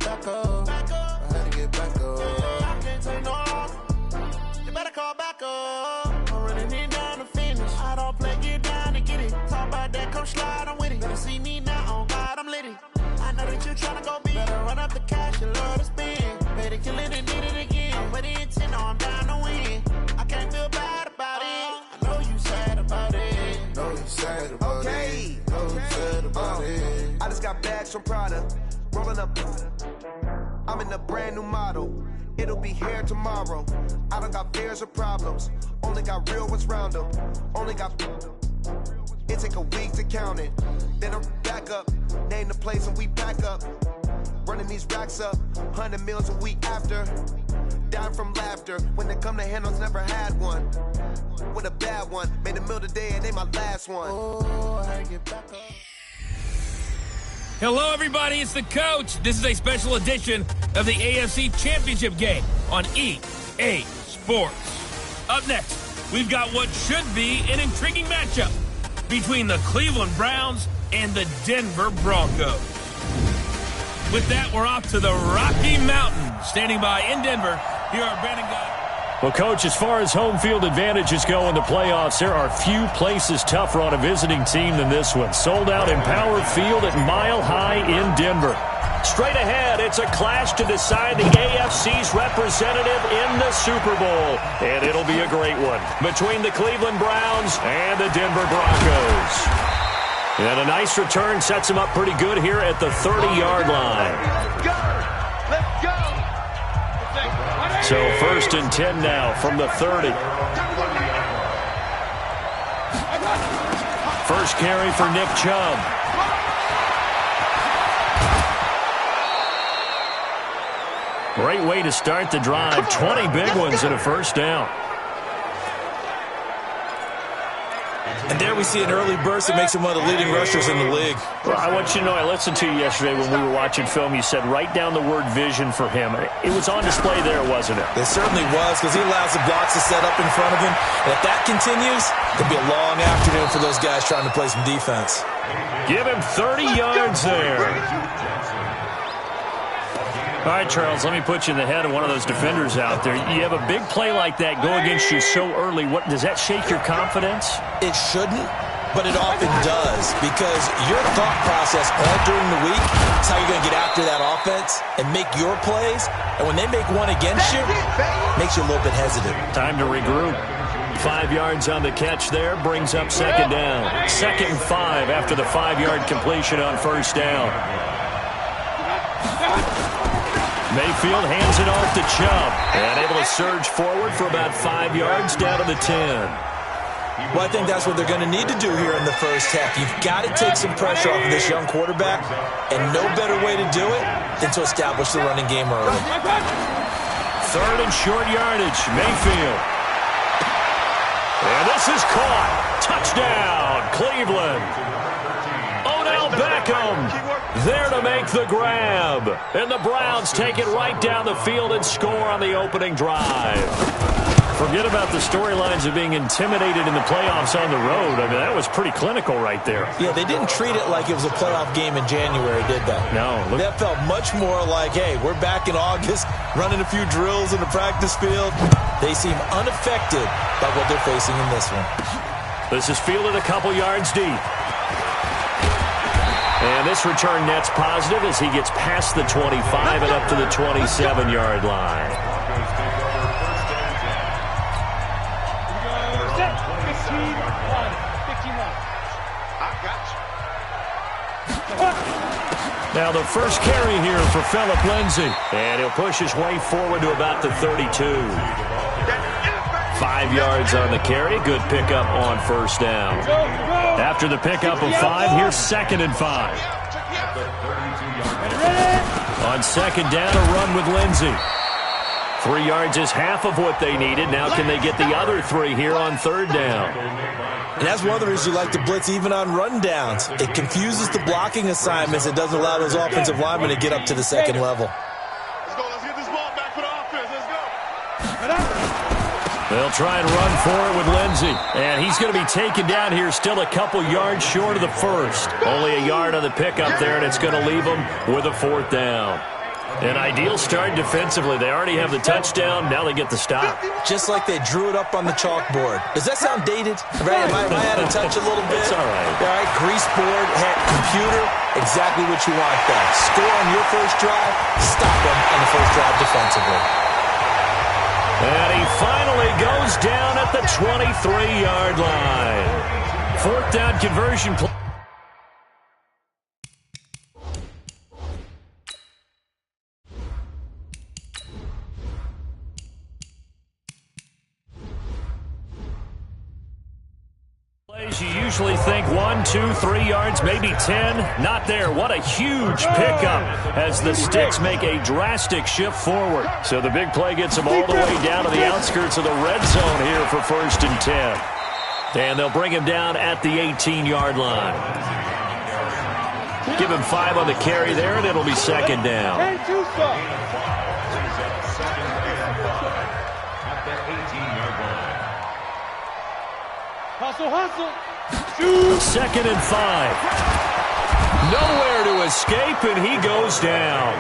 back up. I had to get back up. I can't take no longer. You better call back up. I'm running it down to finish. I don't play, get down to get it. Talk about that, come slide, I'm with it. Better see me now, on God, I'm litty. I know that you tryna go big. Better run up the cash, you love to spend. Better kill it and need it again. I'm with the intent, no, I'm down to win. I can't feel bad about it. I know you sad about it. Know you sad about it. Know you sad about it. I just got bags from Prada. Rolling up. I'm in a brand new model. It'll be here tomorrow. I don't got fears or problems. Only got real ones round them. Only got. It take a week to count it. Then I'm back up. Name the place and we back up. Running these racks up. 100 meals a week after. Down from laughter. When they come to handles, never had one. With a bad one. Made a meal today and ain't my last one. Oh, I had to get back up. Hello, everybody. It's the coach. This is a special edition of the AFC Championship game on EA Sports. Up next, we've got what should be an intriguing matchup between the Cleveland Browns and the Denver Broncos. With that, we're off to the Rocky Mountains. Standing by in Denver, here are Brandon Guy. Well, Coach, as far as home field advantages go in the playoffs, there are few places tougher on a visiting team than this one. Sold out Empower Field at Mile High in Denver. Straight ahead, it's a clash to decide the AFC's representative in the Super Bowl. And it'll be a great one between the Cleveland Browns and the Denver Broncos. And a nice return sets them up pretty good here at the 30-yard line. Let's go! So 1st and 10 now from the 30. First carry for Nick Chubb. Great way to start the drive. 20 big ones and a first down. And there we see an early burst that makes him one of the leading rushers in the league. Well, I want you to know, I listened to you yesterday when we were watching film. You said write down the word vision for him. It was on display there, wasn't it? It certainly was, because he allows the blocks to set up in front of him. And if that continues, it could be a long afternoon for those guys trying to play some defense. Give him 30 yards there. All right, Charles, let me put you in the head of one of those defenders out there. You have a big play like that go against you so early. What does that shake your confidence? It shouldn't, but it often does, because your thought process all during the week is how you're going to get after that offense and make your plays. And when they make one against you, it makes you a little bit hesitant. Time to regroup. 5 yards on the catch there, brings up second down. 2nd and 5 after the 5-yard completion on first down. Mayfield hands it off to Chubb. And able to surge forward for about 5 yards down to the 10. Well, I think that's what they're going to need to do here in the first half. You've got to take some pressure off of this young quarterback, and no better way to do it than to establish the running game early. 3rd and short yardage, Mayfield. And this is caught. Touchdown, Cleveland. Odell Beckham there to make the grab. And the Browns take it right down the field and score on the opening drive. Forget about the storylines of being intimidated in the playoffs on the road. I mean, that was pretty clinical right there. Yeah, they didn't treat it like it was a playoff game in January, did they? No. That felt much more like, hey, we're back in August, running a few drills in the practice field. They seem unaffected by what they're facing in this one. This is fielded a couple yards deep. And this return net's positive as he gets past the 25 and up to the 27-yard line. Now the first carry here for Phillip Lindsay. And he'll push his way forward to about the 32. 5 yards on the carry. Good pickup on first down. After the pickup of 5, here's 2nd and 5. On 2nd down, a run with Lindsay. 3 yards is half of what they needed. Now can they get the other 3 here on 3rd down? And that's one of the reasons you like to blitz even on rundowns. It confuses the blocking assignments. It doesn't allow those offensive linemen to get up to the second level. Let's go. Let's get this ball back for the offense. Let's go. They'll try and run for it with Lindsay. And he's going to be taken down here still a couple yards short of the first. Only a yard on the pickup there, and it's going to leave him with a 4th down. An ideal start defensively. They already have the touchdown. Now they get the stop. Just like they drew it up on the chalkboard. Does that sound dated? Right? Am I out of touch a little bit? It's all right. All right, grease board, computer, exactly what you want there. Score on your first drive, stop them on the first drive defensively. And he finally goes down at the 23-yard line. Fourth down conversion play. You usually think 1, 2, 3 yards, maybe 10. Not there. What a huge pickup as the Sticks make a drastic shift forward. So the big play gets them all the way down to the outskirts of the red zone here for 1st and 10. And they'll bring him down at the 18-yard line. Give him 5 on the carry there, and it'll be 2nd down. At that 18-yard line. Hustle. 2nd and 5. Nowhere to escape, and he goes down.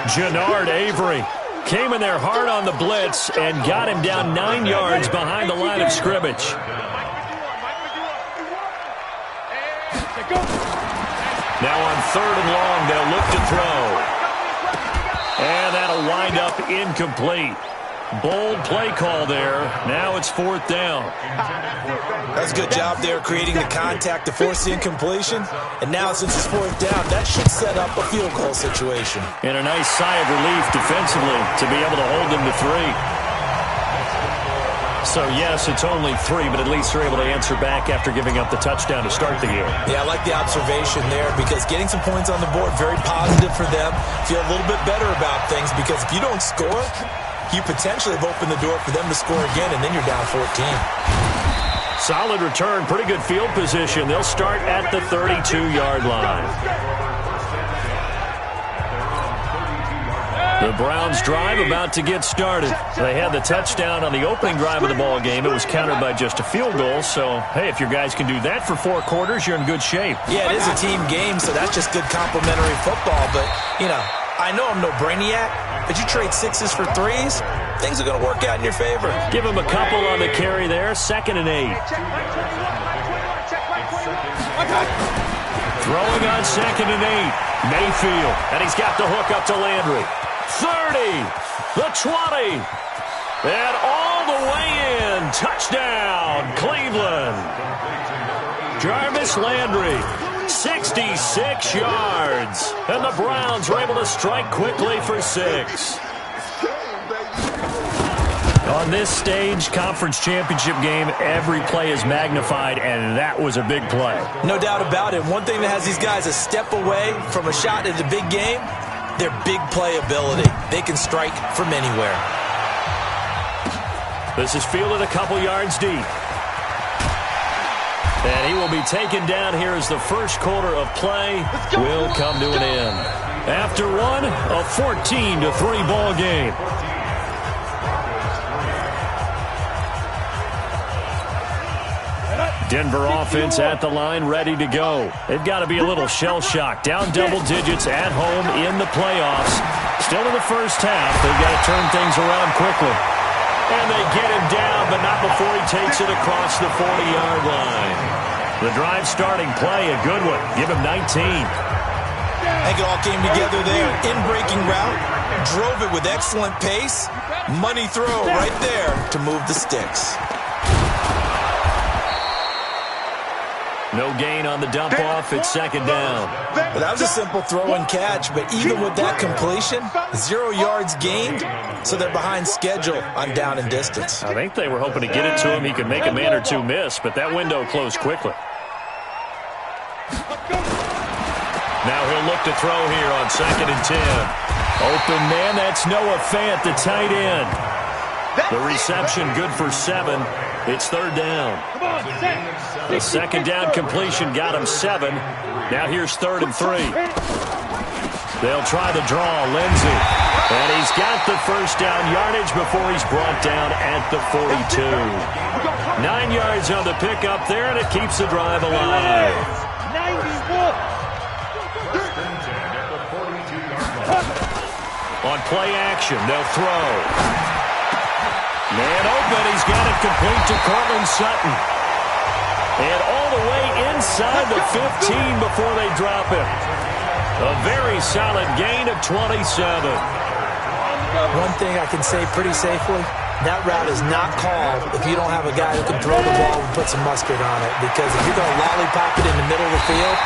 Jannard Avery came in there hard on the blitz and got him down 9 yards behind the line of scrimmage. Now on 3rd and long, they'll look to throw. And that'll wind up incomplete. Bold play call there. Now it's 4th down. That's a good job there creating the contact to force the incompletion. And now since it's 4th down, that should set up a field goal situation. And a nice sigh of relief defensively to be able to hold them to 3. So, yes, it's only 3, but at least they're able to answer back after giving up the touchdown to start the game. Yeah, I like the observation there because getting some points on the board, very positive for them. Feel a little bit better about things because if you don't score, you potentially have opened the door for them to score again, and then you're down 14. Solid return, pretty good field position. They'll start at the 32-yard line. The Browns drive about to get started. They had the touchdown on the opening drive of the ball game. It was countered by just a field goal. So, hey, if your guys can do that for 4 quarters, you're in good shape. Yeah, it is a team game, so that's just good complimentary football. But, you know, I know I'm no brainiac, but you trade 6s for 3s, things are going to work out in your favor. Give him a couple on the carry there. 2nd and 8. Throwing on 2nd and 8. Mayfield, and he's got the hook up to Landry. 30, the 20, and all the way in. Touchdown, Cleveland. Jarvis Landry, 66 yards. And the Browns are able to strike quickly for 6. On this stage, conference championship game, every play is magnified, and that was a big play. No doubt about it. One thing that has these guys a step away from a shot at a big game, their big play ability. They can strike from anywhere. This is fielded a couple yards deep. And he will be taken down here as the first quarter of play will come to an end. After one, a 14-3 ball game. Denver offense at the line, ready to go. They've got to be a little shell-shocked. Down double digits at home in the playoffs. Still in the first half. They've got to turn things around quickly. And they get him down, but not before he takes it across the 40-yard line. The drive starting play, a good one. Give him 19. I think it all came together there. In-breaking route, drove it with excellent pace. Money throw right there to move the Sticks. No gain on the dump-off. It's 2nd down. Well, that was a simple throw and catch, but even with that completion, 0 yards gained, so they're behind schedule on down and distance. I think they were hoping to get it to him. He could make a man or two miss, but that window closed quickly. Now he'll look to throw here on 2nd and 10. Open man, that's Noah Fant, the tight end. The reception good for 7. It's 3rd down. The 2nd down completion got him 7. Now here's 3rd and 3. They'll try the draw, Lindsey. And he's got the first down yardage before he's brought down at the 42. 9 yards on the pickup there, and it keeps the drive alive. 91. On play action, they'll throw. Man open, he's got it complete to Cortland Sutton. And all the way inside the 15 before they drop him. A very solid gain of 27. One thing I can say pretty safely, that route is not called if you don't have a guy who can throw the ball and put some mustard on it. Because if you're going to lollipop it in the middle of the field,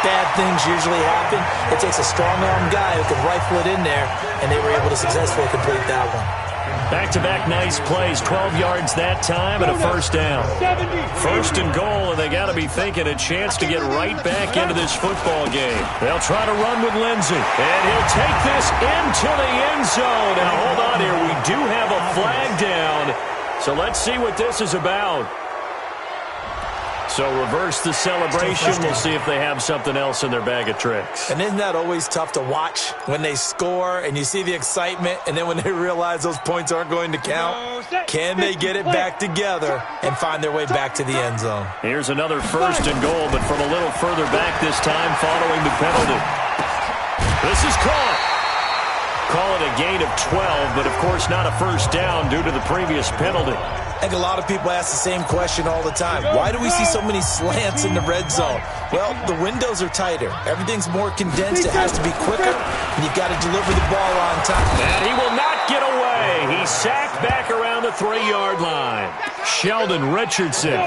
bad things usually happen. It takes a strong-arm guy who can rifle it in there, and they were able to successfully complete that one. Back-to-back nice plays, 12 yards that time and a first down. First and goal, and they got to be thinking a chance to get right back into this football game. They'll try to run with Lindsey, and he'll take this into the end zone. Now, hold on here. We do have a flag down, so let's see what this is about. So reverse the celebration. We'll see if they have something else in their bag of tricks. And isn't that always tough to watch when they score and you see the excitement, and then when they realize those points aren't going to count? Can they get it back together and find their way back to the end zone? Here's another first and goal, but from a little further back this time following the penalty. This is caught. Call it a gain of 12, but of course not a first down due to the previous penalty. I think a lot of people ask the same question all the time. Why do we see so many slants in the red zone? Well, the windows are tighter. Everything's more condensed. It has to be quicker, and you've got to deliver the ball on time. And he will not get away. He's sacked back around the 3-yard line. Sheldon Richardson.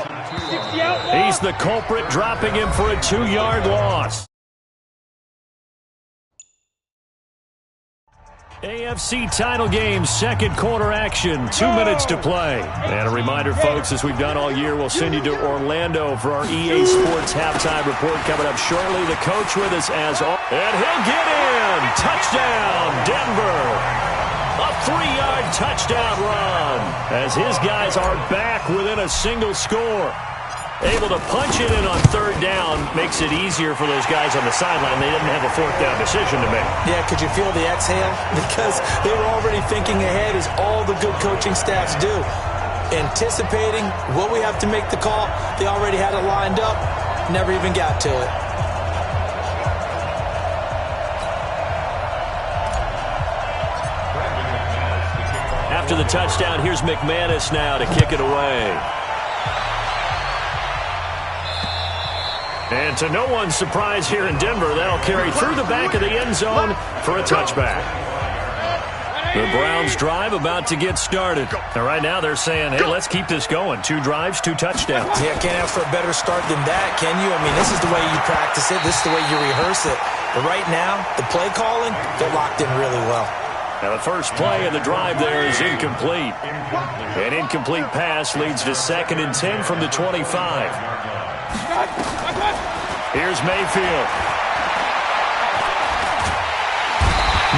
He's the culprit, dropping him for a 2-yard loss. AFC title game, second quarter action, 2 minutes to play. And a reminder, folks, as we've done all year, we'll send you to Orlando for our EA Sports halftime report coming up shortly. The coach with us as always. And he'll get in. Touchdown, Denver. A 3-yard touchdown run as his guys are back within a single score. Able to punch it in on third down makes it easier for those guys on the sideline. They didn't have a fourth down decision to make. Yeah, could you feel the exhale? Because they were already thinking ahead, as all the good coaching staffs do. Anticipating what we have to make the call. They already had it lined up. Never even got to it. After the touchdown, here's McManus now to kick it away. And to no one's surprise here in Denver, that'll carry through the back of the end zone for a touchback. The Browns drive about to get started. And right now they're saying, hey, let's keep this going. 2 drives, 2 touchdowns. Yeah, can't ask for a better start than that, can you? I mean, this is the way you practice it. This is the way you rehearse it. But right now, the play calling, they're locked in really well. Now the first play of the drive there is incomplete. An incomplete pass leads to 2nd and 10 from the 25. Here's Mayfield.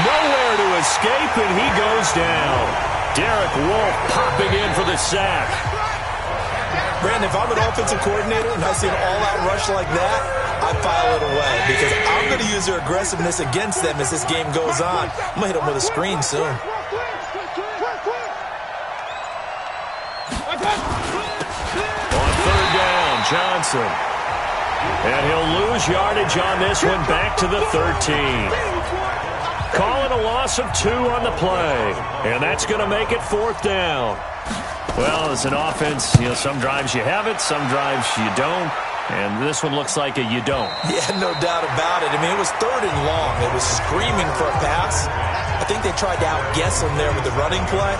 Nowhere to escape, and he goes down. Derek Wolfe popping in for the sack. Brandon, if I'm an offensive coordinator and I see an all-out rush like that, I file it away because I'm going to use their aggressiveness against them as this game goes on. I'm going to hit them with a screen soon. On third down, Johnson. And he'll lose yardage on this one, back to the 13. Calling a loss of 2 on the play. And that's going to make it 4th down. Well, as an offense, some drives you have it, some drives you don't. And this one looks like a you don't. Yeah, no doubt about it. I mean, it was 3rd and long. It was screaming for a pass. I think they tried to outguess him there with the running play.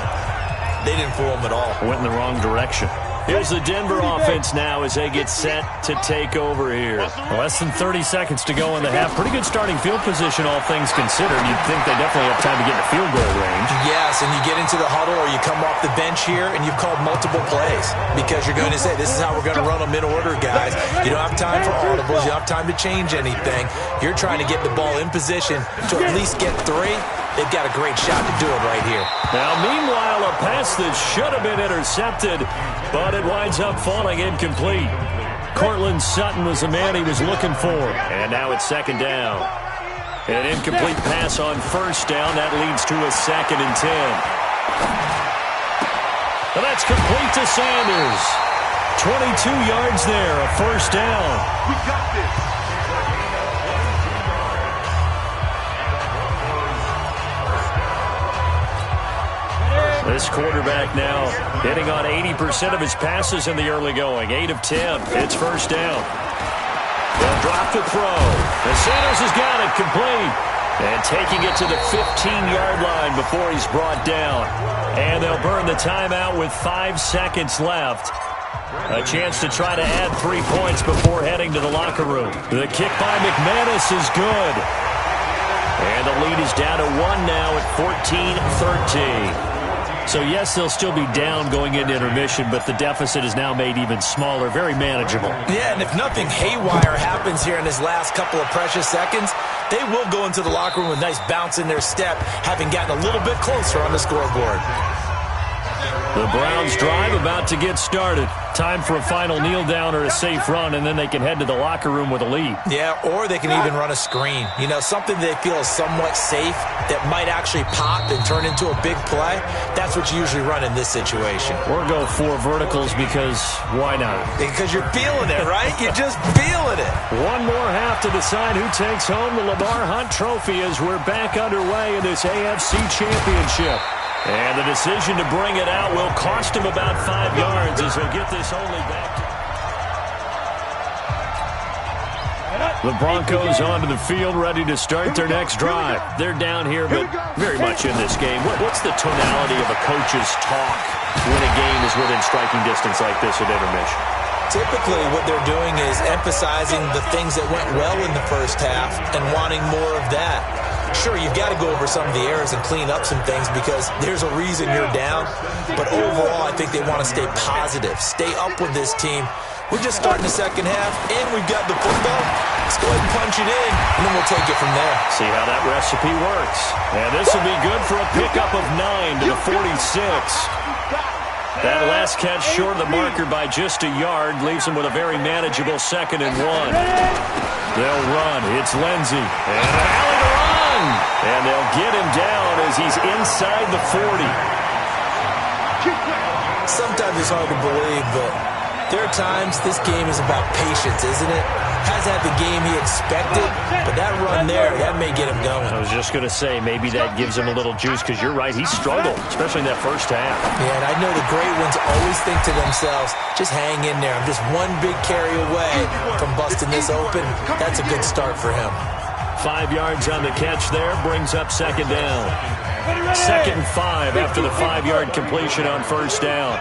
They didn't fool him at all. Went in the wrong direction. Here's the Denver offense now as they get set to take over here. Less than 30 seconds to go in the half. Pretty good starting field position, all things considered. You'd think they definitely have time to get in the field goal range. Yes, and you get into the huddle or you come off the bench here and you've called multiple plays because you're going to say, this is how we're going to run them in order, guys. You don't have time for audibles. You don't have time to change anything. You're trying to get the ball in position to at least get 3. They've got a great shot to do it right here. Now, meanwhile, a pass that should have been intercepted, but it winds up falling incomplete. Cortland Sutton was the man he was looking for. And now it's 2nd down. An incomplete pass on 1st down. That leads to a 2nd and 10. And that's complete to Sanders. 22 yards there, a 1st down. We got this. This quarterback now hitting on 80% of his passes in the early going. 8 of 10. It's first down. They'll drop the throw. And Sanders has got it complete. And taking it to the 15-yard line before he's brought down. And they'll burn the timeout with 5 seconds left. A chance to try to add 3 points before heading to the locker room. The kick by McManus is good. And the lead is down to 1 now at 14-13. So, yes, they'll still be down going into intermission, but the deficit is now made even smaller, very manageable. Yeah, and if nothing haywire happens here in his last couple of precious seconds, they will go into the locker room with a nice bounce in their step, having gotten a little bit closer on the scoreboard. The Browns drive about to get started. Time for a final kneel down or a safe run, and then they can head to the locker room with a lead. Yeah, or they can even run a screen. You know, something they feel is somewhat safe that might actually pop and turn into a big play. That's what you usually run in this situation. Or go 4 verticals because why not? Because you're feeling it, right? You're just feeling it. One more half to decide who takes home the Lamar Hunt Trophy as we're back underway in this AFC Championship. And the decision to bring it out will cost him about 5 yards as he'll get this only back. The Broncos onto the field ready to start their next drive. They're down here, but very much in this game. What's the tonality of a coach's talk when a game is within striking distance like this at intermission? Typically, what they're doing is emphasizing the things that went well in the first half and wanting more of that. Sure, you've got to go over some of the errors and clean up some things because there's a reason you're down. But overall, I think they want to stay positive, stay up with this team. We're just starting the second half, and we've got the football. Let's go ahead and punch it in, and then we'll take it from there. See how that recipe works. And this will be good for a pickup of 9 to the 46. That last catch short of the marker by just a yard leaves him with a very manageable 2nd and 1. They'll run. It's Lindsey. And an alley to run. And they'll get him down as he's inside the 40. Sometimes it's hard to believe, but there are times this game is about patience, isn't it? Hasn't had the game he expected, but that run there, that may get him going. I was just going to say, maybe that gives him a little juice because you're right, he struggled, especially in that first half. Yeah, and I know the great ones always think to themselves, just hang in there. I'm just one big carry away from busting this open. That's a good start for him. 5 yards on the catch there, brings up 2nd down. 2nd and 5 after the 5-yard completion on first down.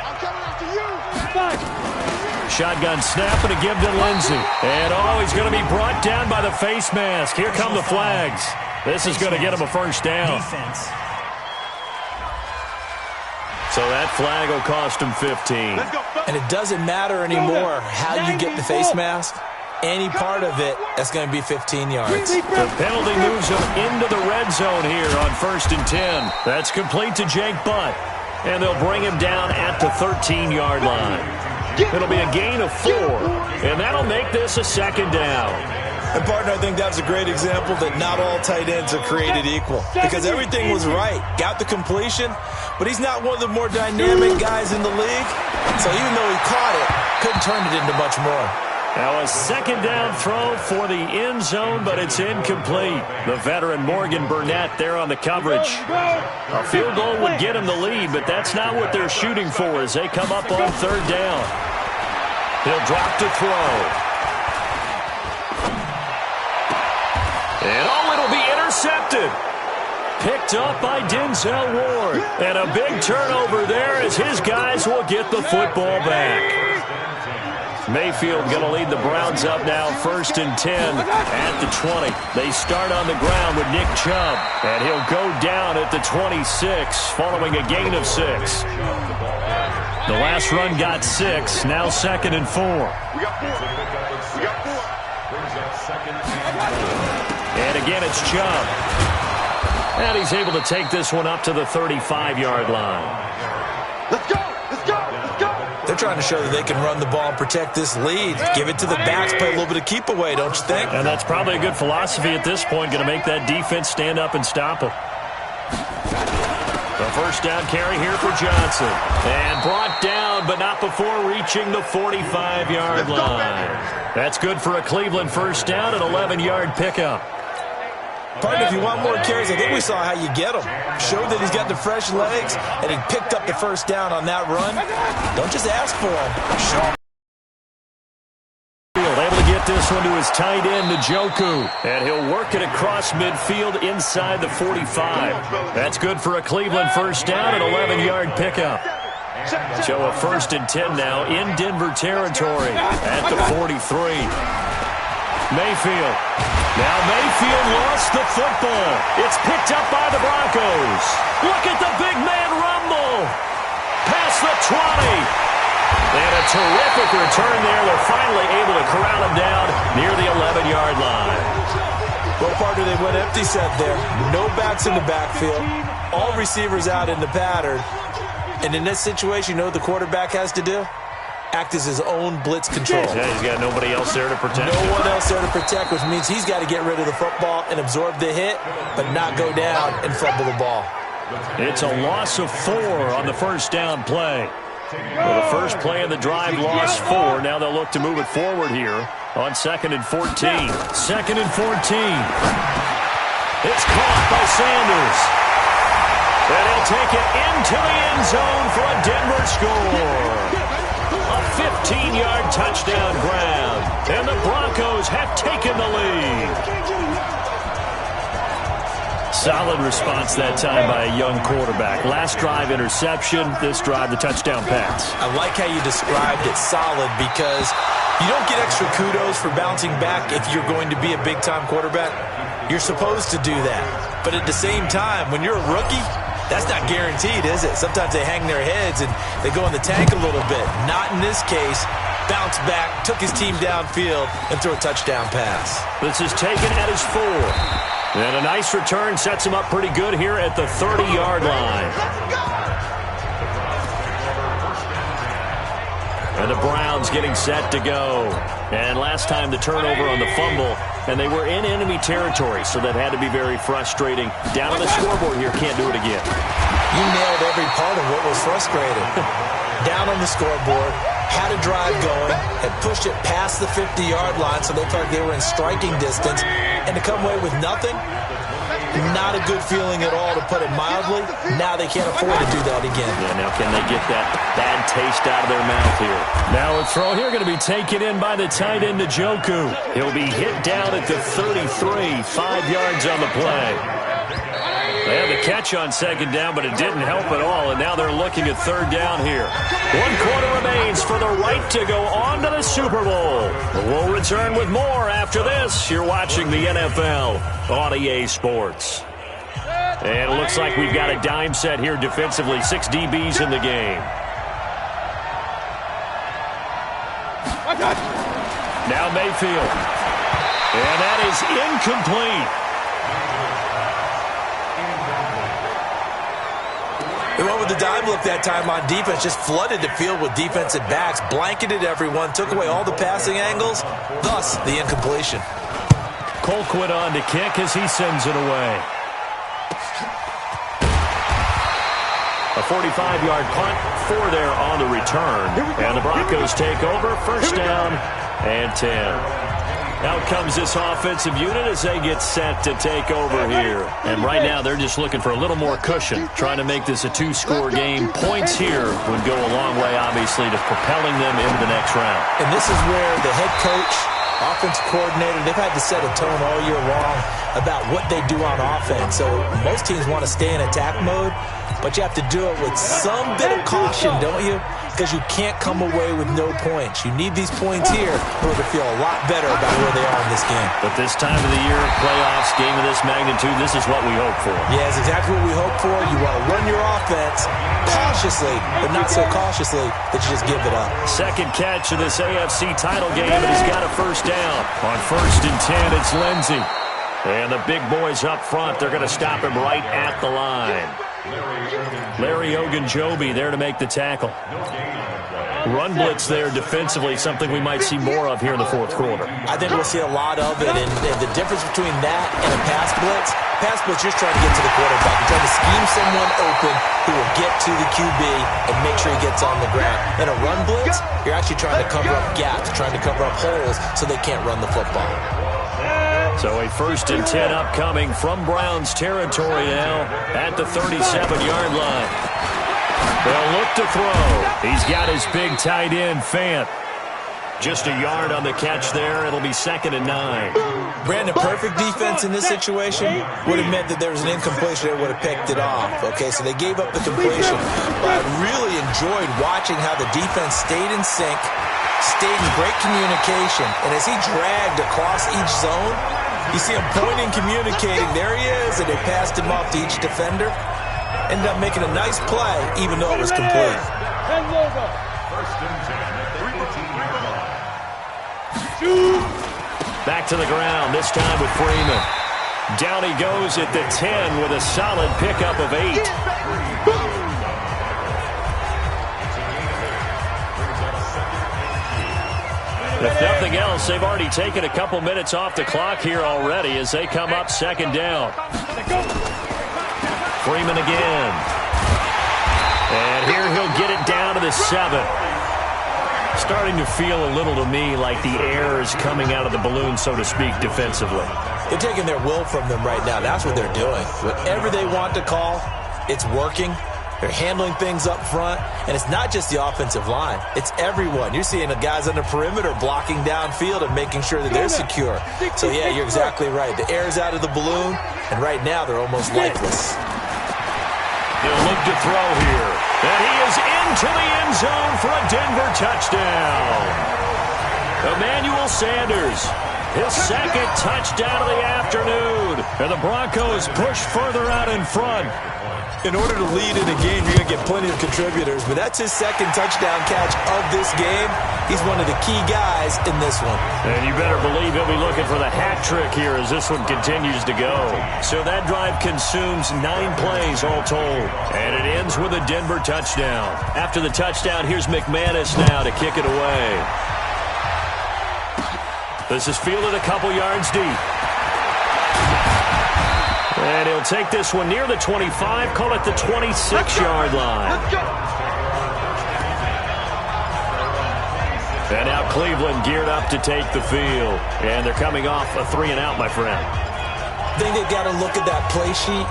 Shotgun snap and a give to Lindsey. And he's going to be brought down by the face mask. Here come the flags. This is going to get him a first down. So that flag will cost him 15. And it doesn't matter anymore how you get the face mask. Any part of it, that's going to be 15 yards. The penalty moves him into the red zone here on 1st and 10. That's complete to Jake Butt. And they'll bring him down at the 13-yard line. It'll be a gain of 4, and that'll make this a 2nd down. And, partner, I think that was a great example that not all tight ends are created equal because everything was right. Got the completion, but he's not one of the more dynamic guys in the league. So even though he caught it, couldn't turn it into much more. Now a 2nd down throw for the end zone, but it's incomplete. The veteran Morgan Burnett there on the coverage. A field goal would get him the lead, but that's not what they're shooting for as they come up on 3rd down. He'll drop to throw. And it'll be intercepted. Picked up by Denzel Ward. And a big turnover there as his guys will get the football back. Mayfield going to lead the Browns up now, 1st and 10 at the 20. They start on the ground with Nick Chubb, and he'll go down at the 26 following a gain of 6. The last run got 6, now 2nd and 4. And again, it's Chubb. And he's able to take this one up to the 35-yard line. Let's go! They're trying to show that they can run the ball and protect this lead. Give it to the backs, play a little bit of keep away, don't you think? And that's probably a good philosophy at this point, going to make that defense stand up and stop them. The first down carry here for Johnson. And brought down, but not before reaching the 45-yard line. That's good for a Cleveland first down, an 11-yard pickup. Partner, if you want more carries, I think we saw how you get them. Showed that he's got the fresh legs, and he picked up the first down on that run. Don't just ask for him. Show him. Able to get this one to his tight end, Njoku. And he'll work it across midfield inside the 45. That's good for a Cleveland first down, an 11-yard pickup. So a 1st and 10 now in Denver territory at the 43. Mayfield. Now Mayfield lost the football. It's picked up by the Broncos. Look at the big man rumble. Past the 20. And a terrific return there. They're finally able to corral him down near the 11-yard line. Well, partner, they went empty set there. No backs in the backfield. All receivers out in the pattern. And in this situation, you know what the quarterback has to do? Act as his own blitz control. Yeah, he's got nobody else there to protect. No one else there to protect, which means he's got to get rid of the football and absorb the hit, but not go down and fumble the ball. It's a loss of 4 on the first down play. Well, the first play of the drive lost 4. Now they'll look to move it forward here on 2nd and 14. 2nd and 14. It's caught by Sanders. And he'll take it into the end zone for a Denver score. A 15-yard touchdown grab. And the Broncos have taken the lead. Solid response that time by a young quarterback. Last drive, interception. This drive, the touchdown pass. I like how you described it, solid, because you don't get extra kudos for bouncing back if you're going to be a big-time quarterback. You're supposed to do that. But at the same time, when you're a rookie, that's not guaranteed, is it? Sometimes they hang their heads and they go in the tank a little bit. Not in this case. Bounced back, took his team downfield, and threw a touchdown pass. This is taken at his 4. And a nice return sets him up pretty good here at the 30-yard line. And the Browns getting set to go. And last time the turnover on the fumble, and they were in enemy territory, so that had to be very frustrating. Down on the scoreboard here, can't do it again. You nailed every part of what was frustrating. Down on the scoreboard, had a drive going, had pushed it past the 50-yard line, so they thought they were in striking distance, and to come away with nothing, not a good feeling at all, to put it mildly. Now they can't afford to do that again. Yeah, now can they get that bad taste out of their mouth here? Now a throw here going to be taken in by the tight end, Njoku. He'll be hit down at the 33, 5 yards on the play. They had the catch on 2nd down, but it didn't help at all, and now they're looking at 3rd down here. 1 quarter remains for the right to go on to the Super Bowl. We'll return with more after this. You're watching the NFL on EA Sports. And it looks like we've got a dime set here defensively. 6 DBs in the game. Now Mayfield. And that is incomplete. They went with the dime look that time on defense, just flooded the field with defensive backs, blanketed everyone, took away all the passing angles, thus the incompletion. Colquitt on to kick as he sends it away. A 45-yard punt, 4 there on the return. And the Broncos take over, first down and 10. Out comes this offensive unit as they get set to take over here. And right now they're just looking for a little more cushion, trying to make this a 2-score game. Points here would go a long way, obviously, to propelling them into the next round. And this is where the head coach, offensive coordinator, they've had to set a tone all year long about what they do on offense. So most teams want to stay in attack mode, but you have to do it with some bit of caution, don't you? Because you can't come away with no points. You need these points here in order to feel a lot better about where they are in this game. But this time of the year, playoffs, game of this magnitude, this is what we hope for. Yeah, it's exactly what we hope for. You want to run your offense cautiously, but not so cautiously that you just give it up. Second catch of this AFC title game, and he's got a first down. On 1st and 10, it's Lindsey. And the big boys up front, they're going to stop him right at the line. Larry Ogunjobi there to make the tackle. Run blitz there defensively, something we might see more of here in the 4th quarter. I think we'll see a lot of it, and the difference between that and a pass blitz, you're just trying to get to the quarterback. You're trying to scheme someone open who will get to the QB and make sure he gets on the ground. In a run blitz, you're actually trying to cover up gaps, trying to cover up holes so they can't run the football. So a 1st and 10 upcoming from Browns territory now at the 37-yard line. They'll look to throw. He's got his big tight end, Fant. Just a yard on the catch there. It'll be 2nd and 9. Brandon, perfect defense in this situation would have meant that there was an incompletion that would have picked it off. Okay, so they gave up the completion. But I really enjoyed watching how the defense stayed in sync, stayed in great communication. And as he dragged across each zone, you see him pointing, communicating. There he is, and they passed him off to each defender. Ended up making a nice play, even though it was complete. Back to the ground, this time with Freeman. Down he goes at the 10 with a solid pickup of 8. If nothing else, they've already taken a couple minutes off the clock here already as they come up 2nd down. Freeman again. And here he'll get it down to the 7. Starting to feel a little to me like the air is coming out of the balloon, so to speak, defensively. They're taking their will from them right now. That's what they're doing. Whatever they want to call, it's working. They're handling things up front. And it's not just the offensive line. It's everyone. You're seeing the guys on the perimeter blocking downfield and making sure that they're secure. So, yeah, you're exactly right. The air's out of the balloon, and right now they're almost lifeless. He'll look to throw here. And he is into the end zone for a Denver touchdown. Emmanuel Sanders, his 2nd touchdown of the afternoon. And the Broncos push further out in front. In order to lead in a game, you're going to get plenty of contributors, but that's his 2nd touchdown catch of this game. He's one of the key guys in this one. And you better believe he'll be looking for the hat trick here as this one continues to go. So that drive consumes 9 plays all told. And it ends with a Denver touchdown. After the touchdown, here's McManus now to kick it away. This is fielded a couple yards deep. And he'll take this one near the 25, call it the 26-yard line. And now Cleveland geared up to take the field. And they're coming off a 3-and-out, my friend. I think they've got to look at that play sheet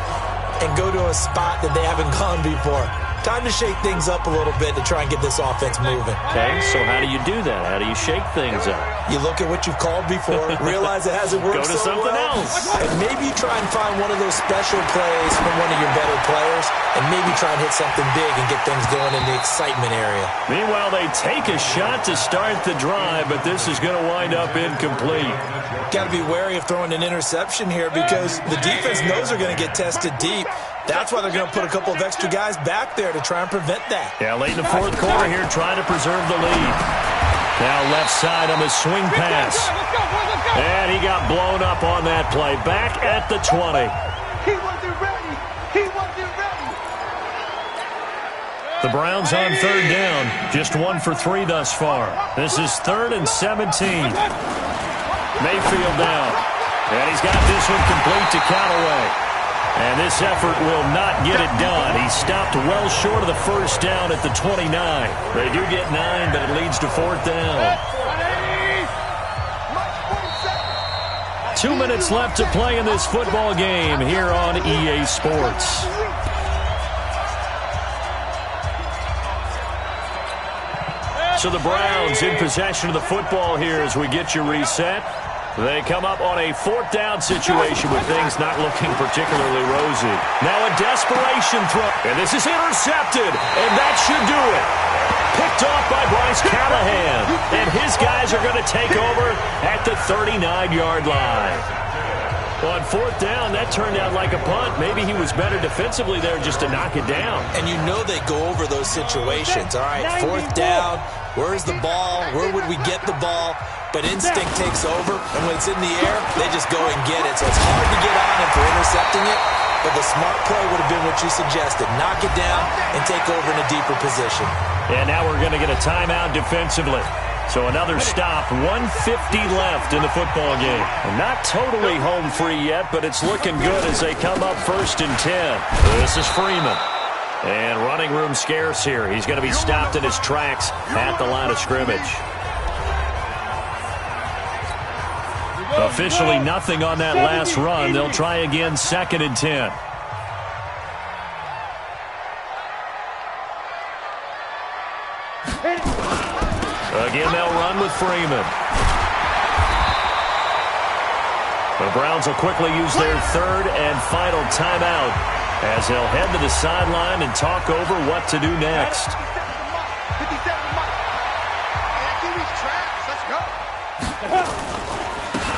and go to a spot that they haven't gone before. Time to shake things up a little bit to try and get this offense moving. Okay, so how do you do that? How do you shake things up? You look at what you've called before, realize it hasn't worked Go to something else. And maybe try and find one of those special plays from one of your better players, and maybe try and hit something big and get things going in the excitement area. Meanwhile, they take a shot to start the drive, but this is going to wind up incomplete. Got to be wary of throwing an interception here because the defense knows they're going to get tested deep. That's why they're going to put a couple of extra guys back there to try and prevent that. Yeah, late in the 4th quarter here, trying to preserve the lead. Now left side on the swing pass. And he got blown up on that play. Back at the 20. He wasn't ready. He wasn't ready. The Browns on 3rd down. Just 1 for 3 thus far. This is 3rd and 17. Mayfield down. And he's got this one complete to Callaway. And this effort will not get it done. He stopped well short of the 1st down at the 29. They do get 9, but it leads to 4th down. 2 minutes left to play in this football game here on EA Sports. So the Browns in possession of the football here as we get you reset. They come up on a 4th down situation with things not looking particularly rosy. Now a desperation throw. And this is intercepted. And that should do it. Picked off by Bryce Callahan. And his guys are going to take over at the 39-yard line. On 4th down, that turned out like a punt. Maybe he was better defensively there just to knock it down. And you know they go over those situations. All right, 4th down. Where's the ball? Where would we get the ball? But instinct takes over, and when it's in the air, they just go and get it. So it's hard to get on him for intercepting it, but the smart play would have been what you suggested. Knock it down and take over in a deeper position. And now we're going to get a timeout defensively. So another stop, 1:50 left in the football game. Not totally home free yet, but it's looking good as they come up 1st and 10. This is Freeman. And running room scarce here. He's going to be stopped in his tracks at the line of scrimmage. Officially nothing on that last run. They'll try again, 2nd and 10. Again, they'll run with Freeman. The Browns will quickly use their 3rd and final timeout as they'll head to the sideline and talk over what to do next.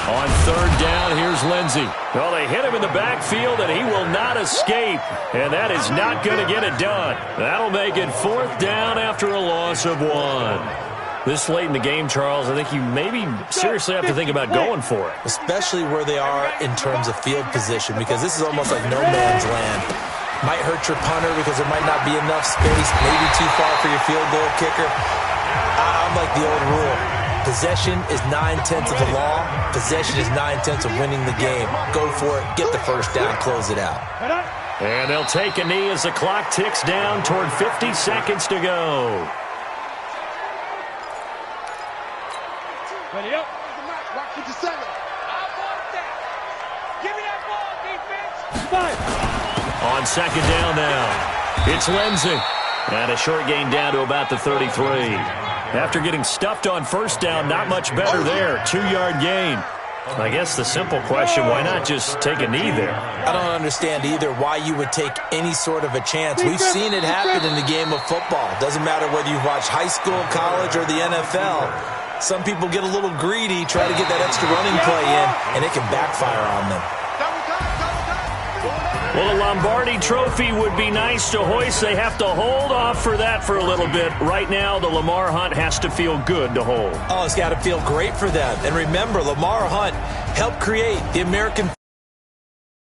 On 3rd down, here's Lindsey. Well, they hit him in the backfield, and he will not escape. And that is not going to get it done. That'll make it 4th down after a loss of 1. This late in the game, Charles, I think you maybe seriously have to think about going for it. Especially where they are in terms of field position, because this is almost like no man's land. Might hurt your punter because there might not be enough space, maybe too far for your field goal kicker. I'm like the old rule. Possession is 9/10 of the law. Possession is 9/10 of winning the game. Go for it. Get the 1st down. Close it out. And they'll take a knee as the clock ticks down toward 50 seconds to go. Ready up. Watch what you say. Give me that ball, defense. On 2nd down now, it's Lindsey. And a short gain down to about the 33. After getting stuffed on 1st down, not much better there. 2-yard gain. I guess the simple question, why not just take a knee there? I don't understand either why you would take any sort of a chance. We've seen it happen in the game of football. Doesn't matter whether you watch high school, college, or the NFL. Some people get a little greedy, try to get that extra running play in, and it can backfire on them. Well, the Lombardi Trophy would be nice to hoist. They have to hold off for that for a little bit. Right now, the Lamar Hunt has to feel good to hold. Oh, it's got to feel great for them. And remember, Lamar Hunt helped create the American